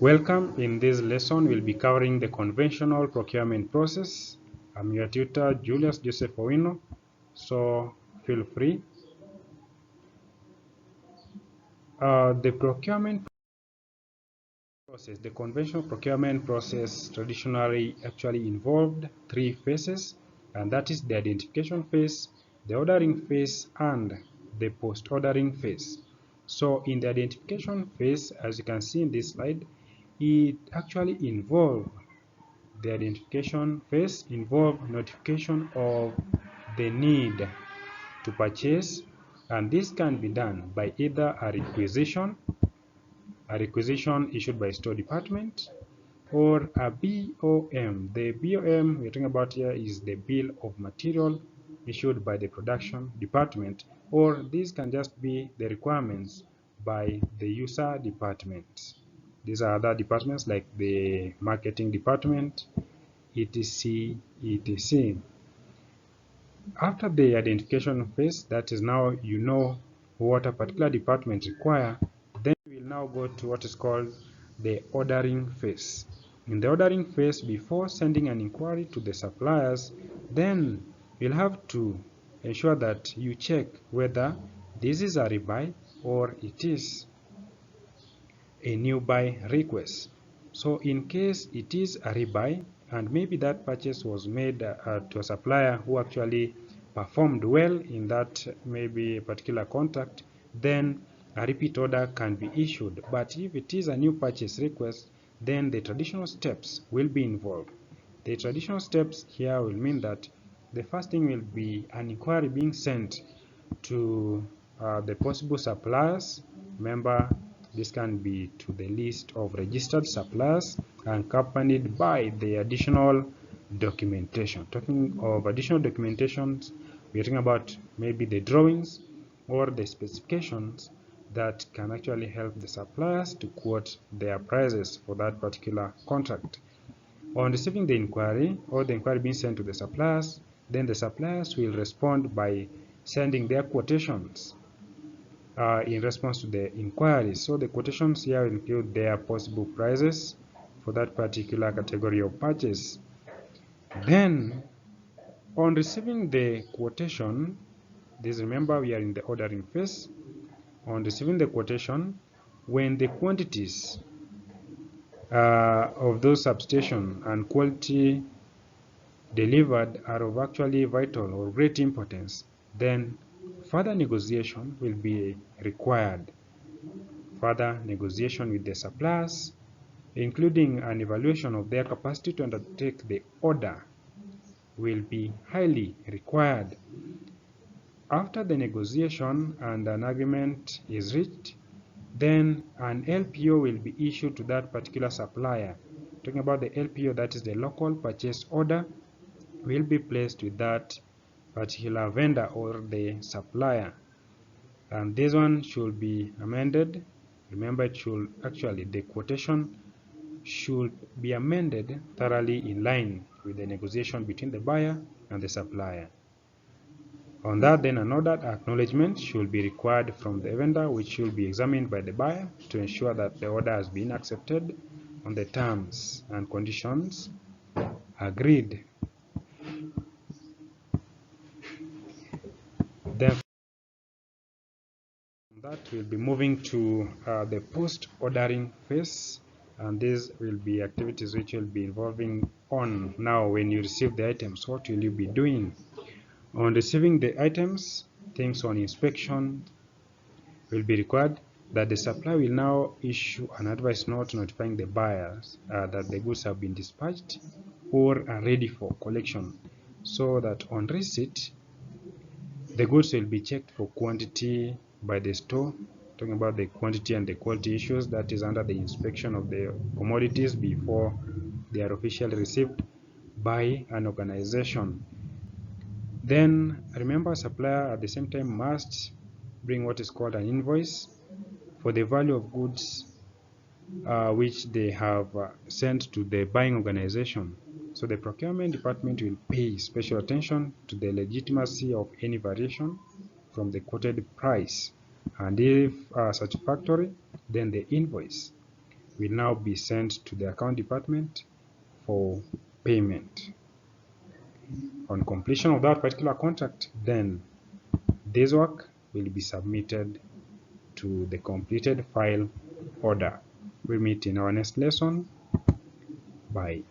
Welcome. In this lesson, we'll be covering the conventional procurement process. I'm your tutor, Julius Joseph Owino, so feel free. The procurement process, the conventional procurement process traditionally actually involved three phases, and that is the identification phase, the ordering phase, and the post-ordering phase. So in the identification phase, as you can see in this slide, it actually involved the identification phase involve notification of the need to purchase, and this can be done by either a requisition issued by store department, or a BOM. The BOM we're talking about here is the bill of material issued by the production department, or these can just be the requirements by the user department. These are other departments like the marketing department, etc. etc. After the identification phase, that is now you know what a particular department require, then we'll now go to what is called the ordering phase. In the ordering phase, before sending an inquiry to the suppliers, then you'll have to ensure that you check whether this is a rebuy or it is a new buy request. So in case it is a rebuy, and maybe that purchase was made to a supplier who actually performed well in that maybe particular contract, then a repeat order can be issued. But if it is a new purchase request, then the traditional steps will be involved. The traditional steps here will mean that the first thing will be an inquiry being sent to the possible suppliers. Remember, this can be to the list of registered suppliers, accompanied by the additional documentation. Talking of additional documentations, we're talking about maybe the drawings or the specifications that can actually help the suppliers to quote their prices for that particular contract. On receiving the inquiry, or the inquiry being sent to the suppliers, then the suppliers will respond by sending their quotations in response to the inquiry. So the quotations here include their possible prices for that particular category of purchase. Then, on receiving the quotation, remember we are in the ordering phase. On receiving the quotation, when the quantities of those substation and quality delivered are of actually vital or great importance, then further negotiation will be required. Further negotiation with the suppliers, including an evaluation of their capacity to undertake the order, will be highly required. After the negotiation and an agreement is reached, then an LPO will be issued to that particular supplier. Talking about the LPO, that is the local purchase order, will be placed with that particular vendor or the supplier, and this one should be amended. Remember, it should actually, the quotation should be amended thoroughly in line with the negotiation between the buyer and the supplier. On that, then another acknowledgement should be required from the vendor, which should be examined by the buyer to ensure that the order has been accepted on the terms and conditions agreed. Then from that, we'll be moving to the post-ordering phase, and these will be activities which will be involving on now when you receive the items. What will you be doing? On receiving the items, things on inspection will be required. That the supplier will now issue an advice note notifying the buyers that the goods have been dispatched or are ready for collection, so that on receipt, the goods will be checked for quantity by the store. Talking about the quantity and the quality issues, that is under the inspection of the commodities before they are officially received by an organization. Then remember, supplier at the same time must bring what is called an invoice for the value of goods which they have sent to the buying organization. So the procurement department will pay special attention to the legitimacy of any variation from the quoted price, and if satisfactory, then the invoice will now be sent to the account department for payment. On completion of that particular contract, then this work will be submitted to the completed file order. We'll meet in our next lesson. Bye.